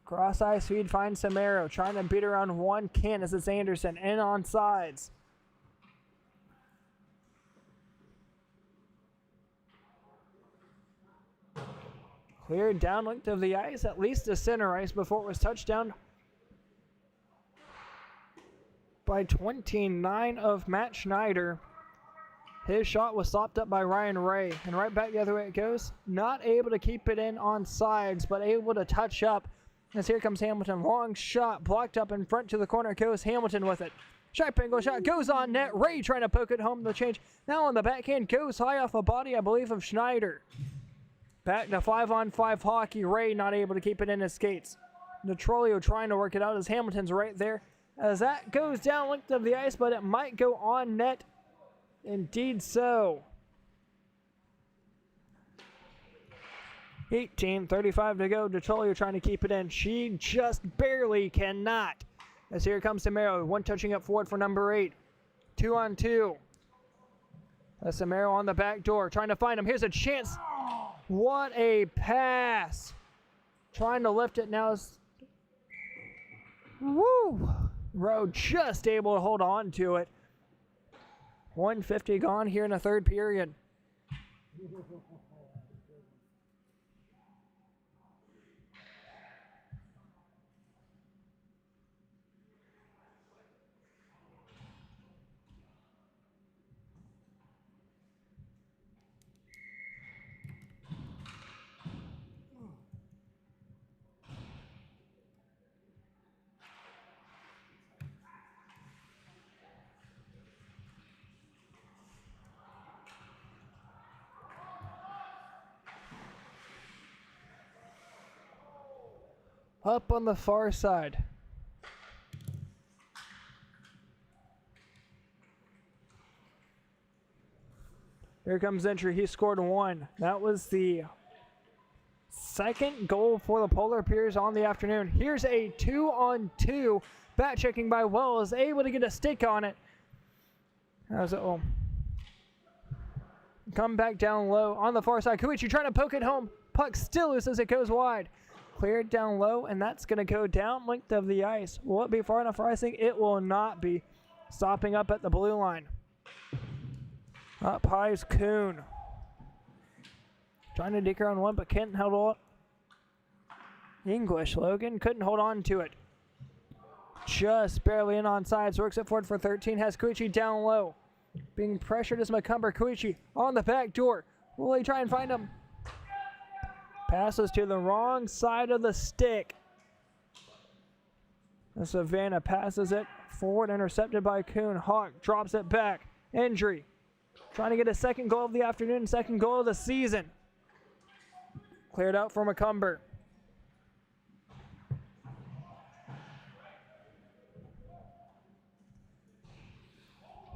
Cross ice feed finds Samaro, trying to beat around one. Can't as it's Anderson in on sides. Cleared down length of the ice, at least the center ice, before it was touched down by 29 of Matt Schneider. His shot was stopped up by Ryan Ray, and right back the other way it goes. Not able to keep it in on sides, but able to touch up. As here comes Hamilton. Long shot, blocked up in front to the corner. Goes Hamilton with it. Sharp angle shot, goes on net. Ray trying to poke it home. The change. Now on the backhand, goes high off a body, I believe, of Schneider. Back to 5-on-5 hockey. Ray not able to keep it in his skates. Detrolio trying to work it out as Hamilton's right there. As that goes down length of the ice, but it might go on net. Indeed so. 18:35 to go. Detrolio trying to keep it in. She just barely cannot. As here comes Samaro. One touching up forward for number 8. 2-on-2. Samaro on the back door. Trying to find him. Here's a chance. What a pass. Trying to lift it now. Woo. Rowe just able to hold on to it. 1:50 gone here in the third period. up on the far side. Here comes entry. He scored 1. That was the second goal for the Polar Bears on the afternoon. Here's a 2-on-2. Back checking by Wells, able to get a stick on it. How's it? Oh. Come back down low on the far side. Koichi trying to poke it home. Puck still loose as it goes wide. Cleared down low, and that's going to go down length of the ice. Will it be far enough for icing? It will not be. Stopping up at the blue line. Up high is Kuhn. Trying to dig around one, but can't hold on. English, Logan couldn't hold on to it. Just barely in on sides. Works it forward for 13. Has Koichi down low. Being pressured is McCumber. Koichi on the back door. Will he try and find him? Passes to the wrong side of the stick. And Savannah passes it forward, intercepted by Kuhn. Hawk drops it back. Injury. Trying to get a second goal of the afternoon, second goal of the season. Cleared out for McCumber.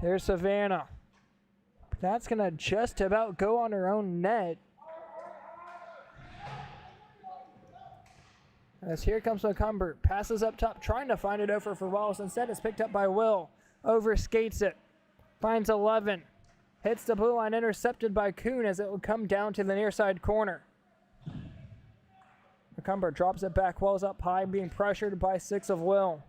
Here's Savannah. That's going to just about go on her own net. As here comes McCumber. Passes up top, trying to find it over for Wells. Instead, it's picked up by Will. Overskates it. Finds 11. Hits the blue line, intercepted by Kuhn as it will come down to the near side corner. McCumber drops it back. Wells up high, being pressured by 6 of Will.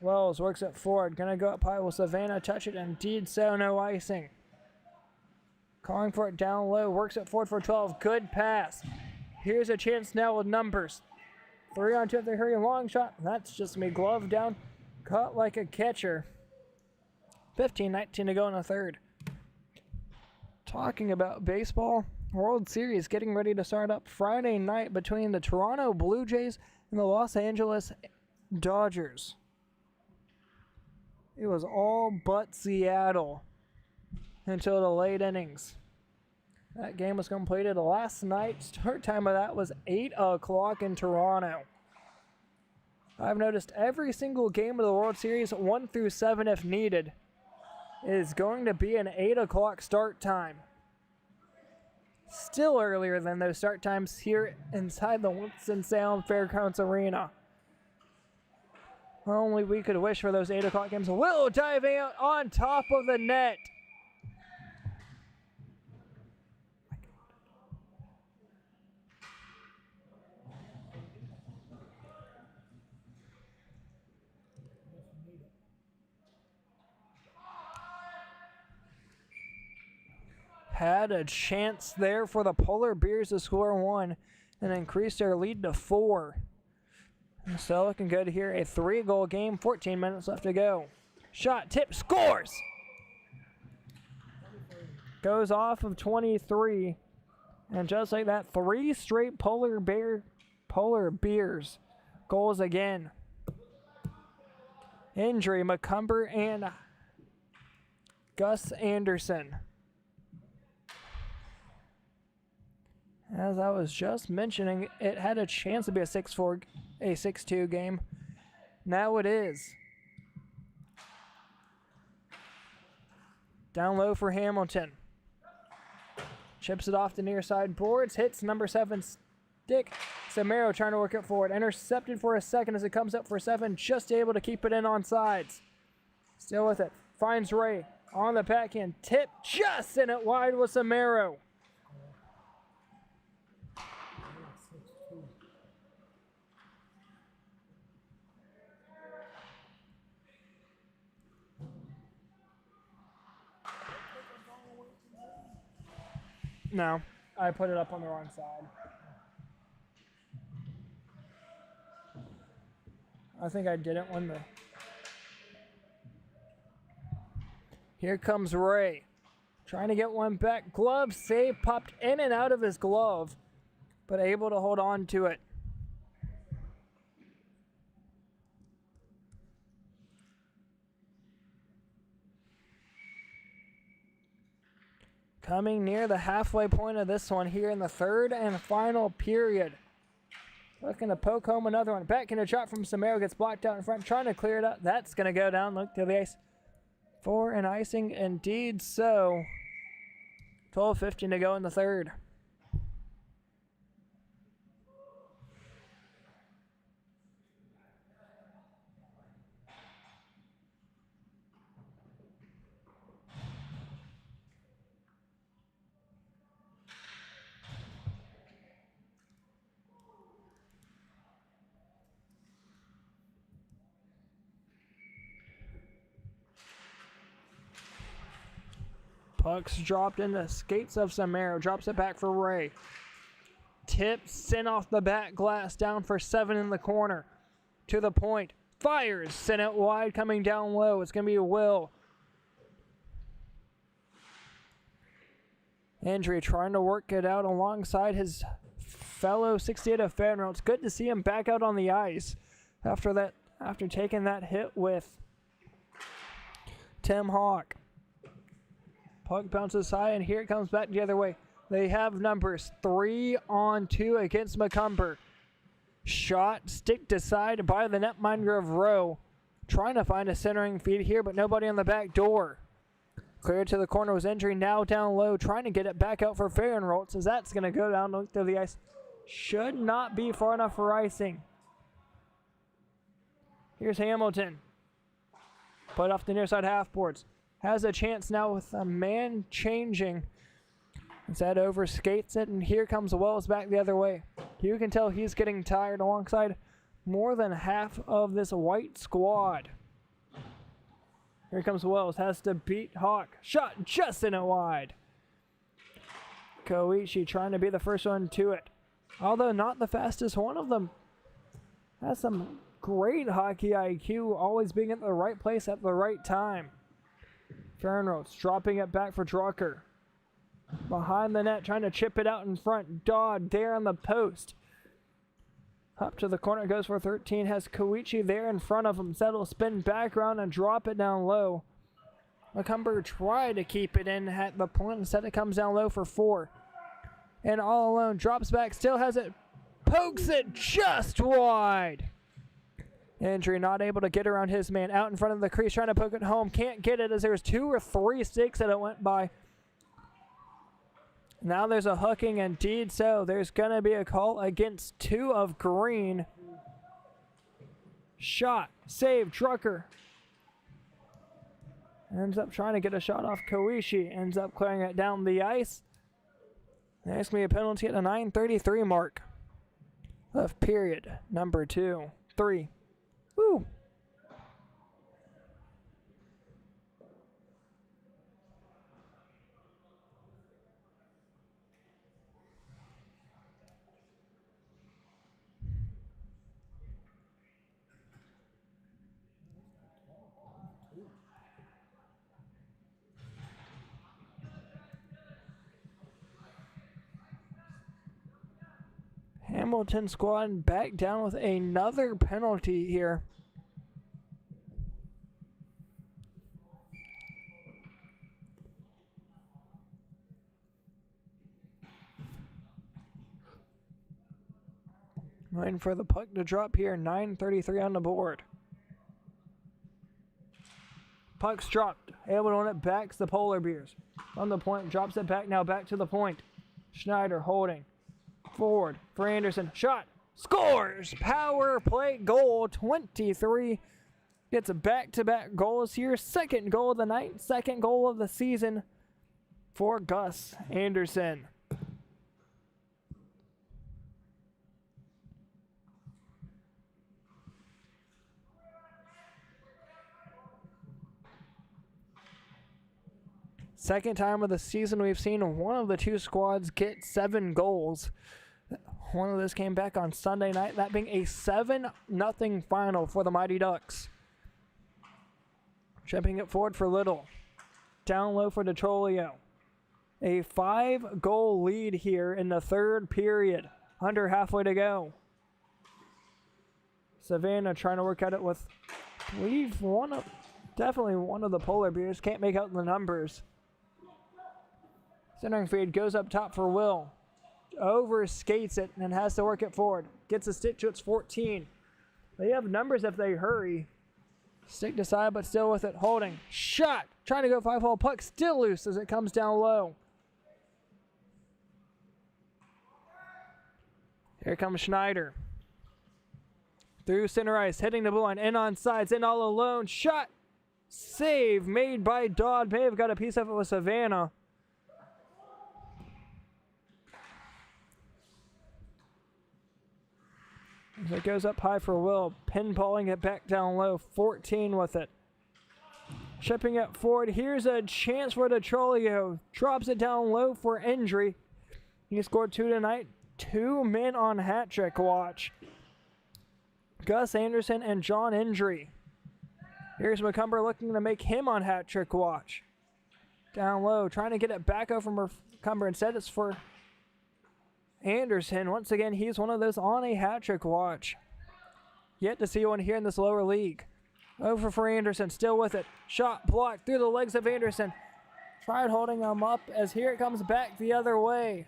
Wells works it forward. Gonna go up high. Will Savannah touch it? Indeed so, no icing. Calling for it down low. Works it forward for 12. Good pass. Here's a chance now with numbers. 3-on-2 if they hurry. Long shot. That's just me. Glove down. Caught like a catcher. 15-19 to go in the third. Talking about baseball, World Series getting ready to start up Friday night between the Toronto Blue Jays and the Los Angeles Dodgers. It was all but Seattle until the late innings. That game was completed last night. Start time of that was 8 o'clock in Toronto. I've noticed every single game of the World Series, 1 through 7 if needed, is going to be an 8 o'clock start time. Still earlier than those start times here inside the Winston-Salem Fairgrounds Arena. Only we could wish for those 8 o'clock games. Will diving out on top of the net. Had a chance there for the Polar Bears to score 1 and increase their lead to 4. And so looking good here. A 3-goal game, 14 minutes left to go. Shot, tip, scores! Goes off of 23. And just like that, 3 straight Polar Bears goals again. Injury, McCumber and Gus Anderson. As I was just mentioning, it had a chance to be a 6-2 game. Now it is. Down low for Hamilton. Chips it off the near side boards. Hits number 7 stick. Samaro trying to work it forward. Intercepted for a second as it comes up for 7. Just able to keep it in on sides. Still with it. Finds Ray on the backhand. Tip just in it wide with Samaro. No, I put it up on the wrong side. I think I didn't when the... Here comes Ray. Trying to get one back. Glove save, popped in and out of his glove, but able to hold on to it. Coming near the halfway point of this one here in the third and final period. Looking to poke home another one. Back in a shot from Samaro, gets blocked out in front, trying to clear it up. That's going to go down. Look to the ice for an icing. Indeed so. 12:15 to go in the third. Puck's dropped in the skates of Samaro. Drops it back for Ray. Tips, sent off the back glass. Down for 7 in the corner. To the point. Fires. Sent it wide. Coming down low. It's going to be Will. Andrew trying to work it out alongside his fellow 68 of Fairgrounds. It's good to see him back out on the ice after taking that hit with Tim Hawk. Puck bounces high, and here it comes back the other way. They have numbers 3-on-2 against McCumber. Shot, stick to side by the netminder of Rowe. Trying to find a centering feed here, but nobody on the back door. Cleared to the corner was Entry, now down low, trying to get it back out for Fairgrounds, as that's going to go down to the ice. Should not be far enough for icing. Here's Hamilton. Put off the near side half boards. Has a chance now with a man changing. Instead over skates it, and here comes Wells back the other way. You can tell he's getting tired alongside more than half of this white squad. Here comes Wells, has to beat Hawk. Shot just in it wide. Koichi trying to be the first one to it. Although not the fastest one of them. Has some great hockey IQ, always being at the right place at the right time. Fairgrounds dropping it back for Drucker. Behind the net, trying to chip it out in front. Dodd there on the post. Up to the corner, goes for 13. Has Koichi there in front of him. Settle, spin back around and drop it down low. McCumber tried to keep it in at the point. Instead, it comes down low for 4. And all alone, drops back, still has it. Pokes it just wide. Andrew not able to get around his man. Out in front of the crease, trying to poke it home. Can't get it as there's 2 or 3 sticks that it went by. Now there's a hooking, indeed so. There's going to be a call against 2 of Green. Shot, save, Drucker. Ends up trying to get a shot off Koichi. Ends up clearing it down the ice. There's going to be a penalty at the 9:33 mark of period number 2. 3. Woo! Hamilton squad back down with another penalty here. Waiting for the puck to drop here. 9:33 on the board. Puck's dropped. Able to win it. Backs the Polar Bears. On the point. Drops it back now. Back to the point. Schneider holding. Forward for Anderson. Shot. Scores. Power play goal. 23. Gets back-to-back goals here. Second goal of the night. Second goal of the season for Gus Anderson. Second time of the season we've seen one of the two squads get 7 goals. One of those came back on Sunday night, that being a 7-0 final for the Mighty Ducks. Jumping it forward for Little. Down low for DeTrolio. A 5-goal lead here in the third period. Under halfway to go. Savannah trying to work at it with, I believe, definitely one of the Polar Bears. Can't make out the numbers. Centering feed goes up top for Will. Over skates it and has to work it forward. Gets a stick to its 14. They have numbers if they hurry. Stick to side, but still with it. Holding. Shot. Trying to go 5-hole. Puck still loose as it comes down low. Here comes Schneider. Through center ice. Hitting the blue line. In on sides. In all alone. Shot. Save made by Dodd. May have got a piece of it with Savannah. As it goes up high for Will. Pinballing it back down low. 14 with it. Shipping it forward. Here's a chance for DeTrolio. Drops it down low for injury. He scored 2 tonight. 2 men on hat trick watch. Gus Anderson and John Injury. Here's McCumber looking to make him on hat trick watch. Down low, trying to get it back over from McCumber. Instead, it's for Anderson. Once again, he's one of those on a hat trick watch. Yet to see one here in this lower league. Over for Anderson, still with it. Shot blocked through the legs of Anderson. Tried holding him up as here it comes back the other way.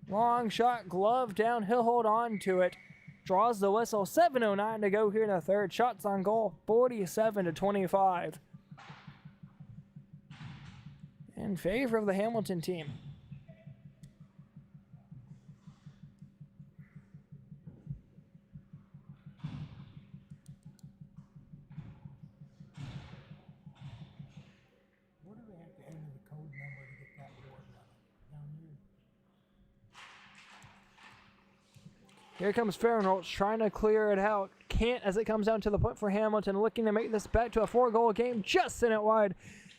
Long shot, glove down. He'll hold on to it. Draws the whistle. 7:09 to go here in the third. Shots on goal, 47-25. In favor of the Hamilton team. What do they have to enter the code number to get that board running? Down here. Here comes Fairgrounds trying to clear it out. Can't as it comes down to the point for Hamilton, looking to make this back to a 4-goal game. Just sent it wide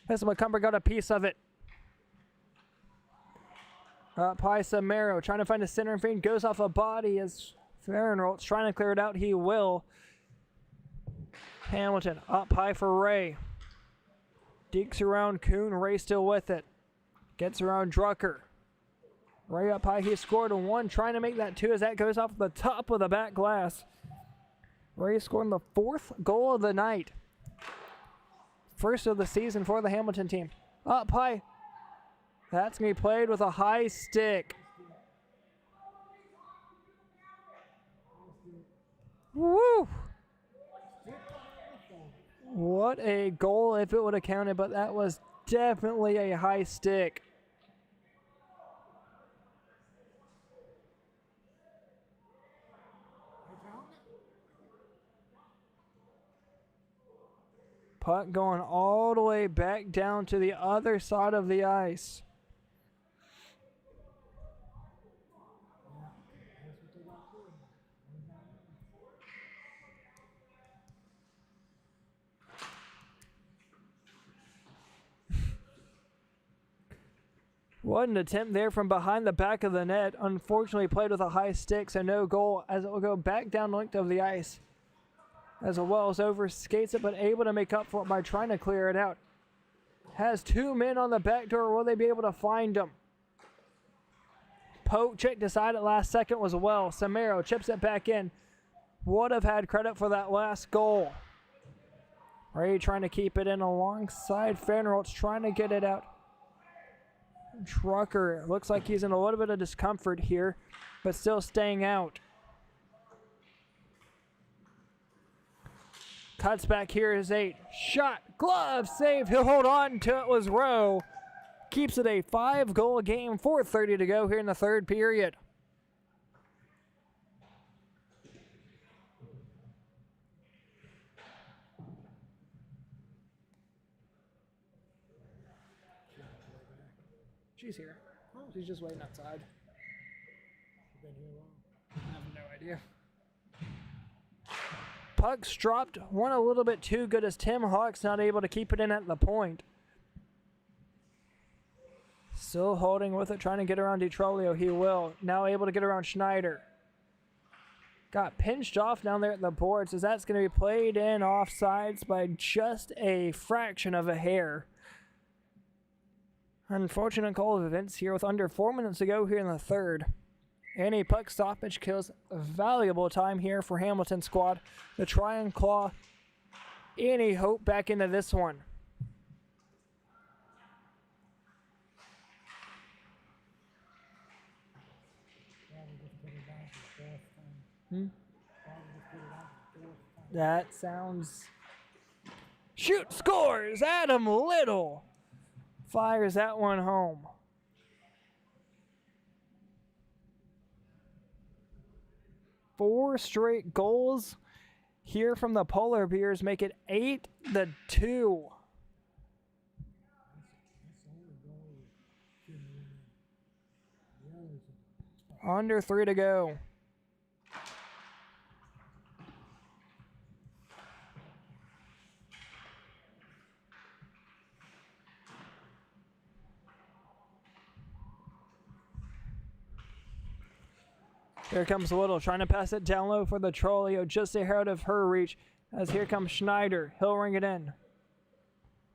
as McCumber got a piece of it. Up high, Samaro trying to find a center feed. Goes off a body as Fairgrounds trying to clear it out. He will. Hamilton up high for Ray. Deeks around Kuhn. Ray still with it. Gets around Drucker. Ray up high, he scored a 1, trying to make that 2 as that goes off the top of the back glass. Ray scoring the 4th goal of the night. First of the season for the Hamilton team. Up high. That's going to be played with a high stick. Woo! What a goal if it would have counted, but that was definitely a high stick. Puck going all the way back down to the other side of the ice. What an attempt there from behind the back of the net. Unfortunately played with a high stick, so no goal as it will go back down the length of the ice. As Wells over skates it, but able to make up for it by trying to clear it out. Has 2 men on the back door. Will they be able to find them? Poke check decided last second was Wells. Samaro chips it back in. Would have had credit for that last goal. Ray trying to keep it in alongside Fairgrounds, trying to get it out. Drucker looks like he's in a little bit of discomfort here, but still staying out. Cuts back here is 8. Shot, glove, save. He'll hold on to it was Rowe. Keeps it a 5-goal game. 4:30 to go here in the third period. She's here. She's just waiting outside. Been here long. I have no idea. Puck's dropped. One a little bit too good as Tim Hawk's not able to keep it in at the point. Still holding with it, trying to get around DeTrolio. He will. Now able to get around Schneider. Got pinched off down there at the boards as that's going to be played in offsides by just a fraction of a hair. Unfortunate call of events here with under 4 minutes to go here in the third. Any puck stoppage kills valuable time here for Hamilton squad to try and claw any hope back into this one. That sounds... Shoot, scores! Adam Little fires that one home. Four straight goals here from the Polar Bears make it 8-2. Under 3 to go. Here comes Little trying to pass it down low for the Trolley, just ahead of her reach. As here comes Schneider. He'll ring it in.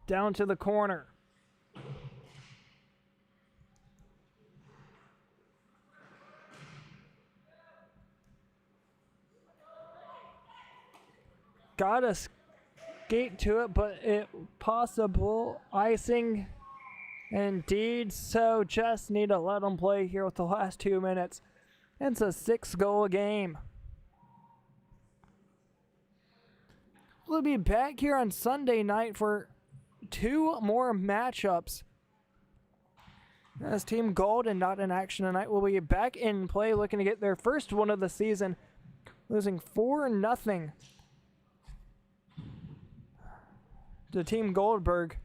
Down to the corner. Got a skate to it, but it possible icing indeed. So just need to let them play here with the last 2 minutes. It's a 6-goal game. We'll be back here on Sunday night for 2 more matchups. As Team Golden not in action tonight, will be back in play looking to get their first one of the season, losing 4-0 to Team Goldberg,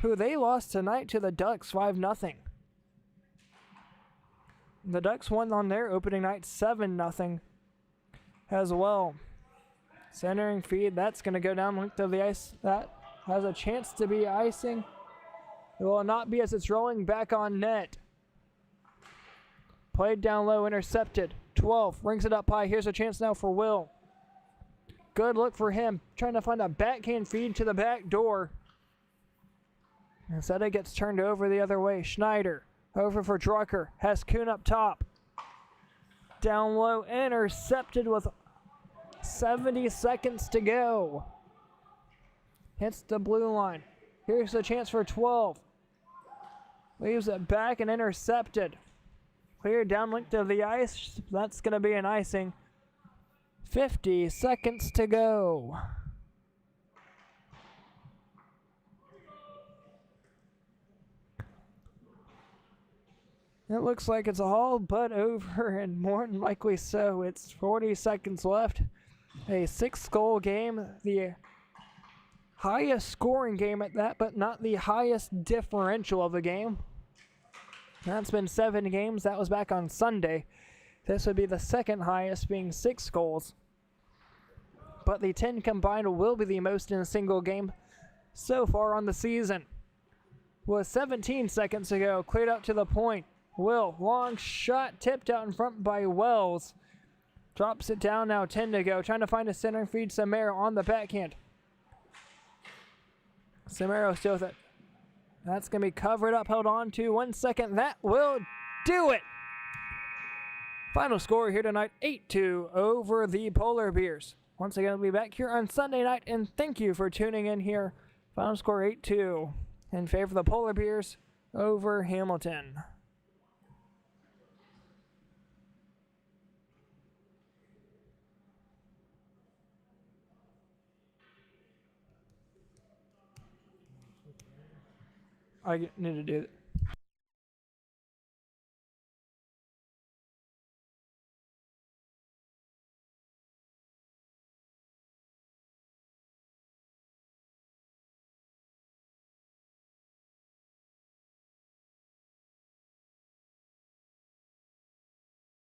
who they lost tonight to the Ducks 5-0. The Ducks won on their opening night 7-0 as well. Centering feed, that's going to go down length of the ice. That has a chance to be icing. It will not be as it's rolling back on net. Played down low, intercepted. 12, rings it up high. Here's a chance now for Will. Good look for him, trying to find a backhand feed to the back door. Instead it gets turned over the other way. Schneider. Over for Drucker. Has Kuhn up top. Down low. Intercepted with 70 seconds to go. Hits the blue line. Here's a chance for 12. Leaves it back and intercepted. Clear down length of the ice. That's going to be an icing. 50 seconds to go. It looks like it's all but over, and more than likely so. It's 40 seconds left. A 6-goal game, the highest scoring game at that, but not the highest differential of the game. That's been 7 games. That was back on Sunday. This would be the second highest, being 6 goals. But the 10 combined will be the most in a single game so far on the season. With 17 seconds to go, cleared out to the point. Will, long shot, tipped out in front by Wells. Drops it down now, 10 to go. Trying to find a center feed, Samaro on the backhand. Samaro still with it. That's going to be covered up, held on to. 1 second, that will do it. Final score here tonight, 8-2 over the Polar Bears. Once again, we'll be back here on Sunday night, and thank you for tuning in here. Final score 8-2 in favor of the Polar Bears over Hamilton. I need to do